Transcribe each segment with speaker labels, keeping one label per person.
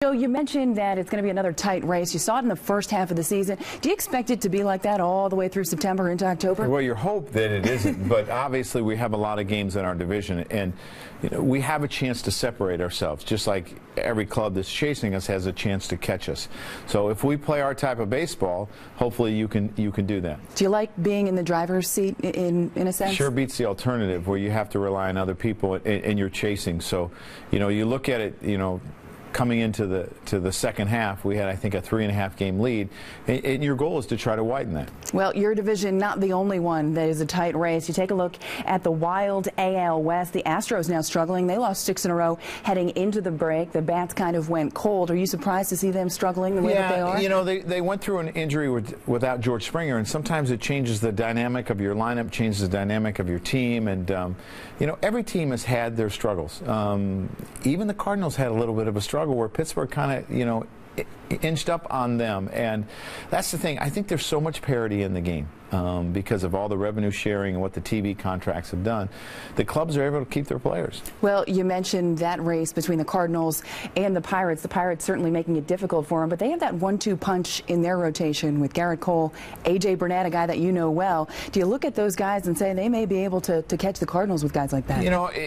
Speaker 1: So you mentioned that it's going to be another tight race. You saw it in the first half of the season. Do you expect it to be like that all the way through September into October?
Speaker 2: Well, you hope that it isn't, but obviously we have a lot of games in our division, and we have a chance to separate ourselves, just like every club that's chasing us has a chance to catch us. So if we play our type of baseball, hopefully you can do that.
Speaker 1: Do you like being in the driver's seat in a sense?
Speaker 2: Sure beats the alternative where you have to rely on other people and you're chasing. So, you look at it, coming into the second half, we had, I think, a 3.5 game lead, and your goal is to try to widen that.
Speaker 1: Well, your division, not the only one that is a tight race. You take a look at the Wild AL West. The Astros now struggling. They lost 6 in a row heading into the break. The bats kind of went cold. Are you surprised to see them struggling the way that they are?
Speaker 2: They went through an injury without George Springer, and sometimes it changes the dynamic of your lineup, changes the dynamic of your team, and every team has had their struggles. Even the Cardinals had a little bit of a struggle where Pittsburgh kind of, inched up on them, and that's the thing. I think there's so much parity in the game because of all the revenue sharing and what the TV contracts have done. The clubs are able to keep their players.
Speaker 1: Well, you mentioned that race between the Cardinals and the Pirates. The Pirates certainly making it difficult for them, but they have that 1-2 punch in their rotation with Garrett Cole, A.J. Burnett, a guy that you know well. Do you look at those guys and say they may be able to catch the Cardinals with guys like that?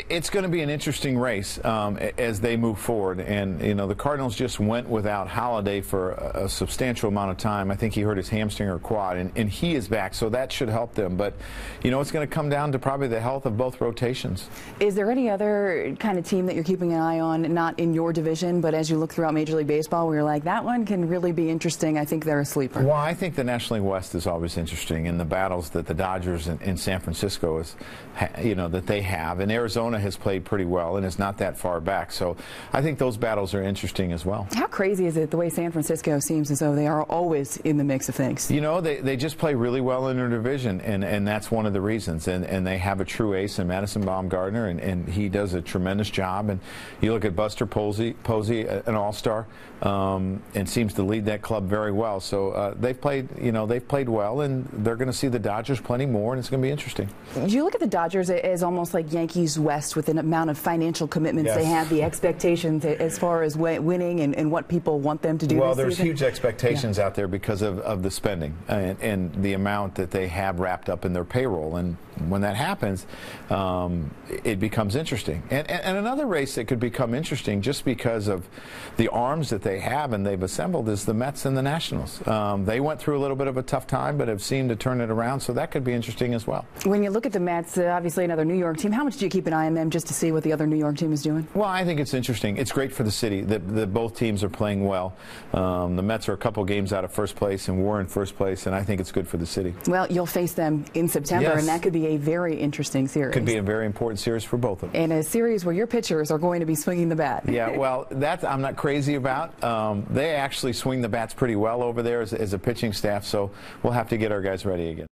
Speaker 2: It's going to be an interesting race as they move forward, and the Cardinals just went without Holiday for a substantial amount of time. I think he hurt his hamstring or quad, and he is back, so that should help them. But it's going to come down to probably the health of both rotations.
Speaker 1: Is there any other kind of team that you're keeping an eye on, not in your division, but as you look throughout Major League Baseball, where you're like, that one can really be interesting? I think they're a sleeper.
Speaker 2: Well, I think the National League West is always interesting, and the battles that the Dodgers in San Francisco that they have, and Arizona has played pretty well and is not that far back. So I think those battles are interesting as well.
Speaker 1: How crazy is it the way San Francisco seems as though they are always in the mix of things?
Speaker 2: They just play really well in their division, and that's one of the reasons. And they have a true ace in Madison Bumgarner, and he does a tremendous job. And you look at Buster Posey, an all-star, and seems to lead that club very well. So they've played well, and they're going to see the Dodgers plenty more, and it's going to be interesting.
Speaker 1: Do you look at the Dodgers as almost like Yankees West with an amount of financial commitments they have, the expectations as far as winning and what people want them to do?
Speaker 2: Well, there's huge expectations out there because of the spending and the amount that they have wrapped up in their payroll, and when that happens, it becomes interesting. And another race that could become interesting just because of the arms that they have and they've assembled is the Mets and the Nationals. They went through a little bit of a tough time, but have seemed to turn it around, so that could be interesting as well.
Speaker 1: When you look at the Mets, obviously another New York team, how much do you keep an eye on them just to see what the other New York team is doing?
Speaker 2: Well, I think it's interesting. It's great for the city that both teams are playing well. The Mets are a couple games out of first place, and we're in first place, and I think it's good for the city.
Speaker 1: Well, you'll face them in September, and that could be a very interesting series.
Speaker 2: Could be a very important series for both of them.
Speaker 1: And a series where your pitchers are going to be swinging the bat.
Speaker 2: Yeah, well, that I'm not crazy about. They actually swing the bats pretty well over there as a pitching staff, so we'll have to get our guys ready again.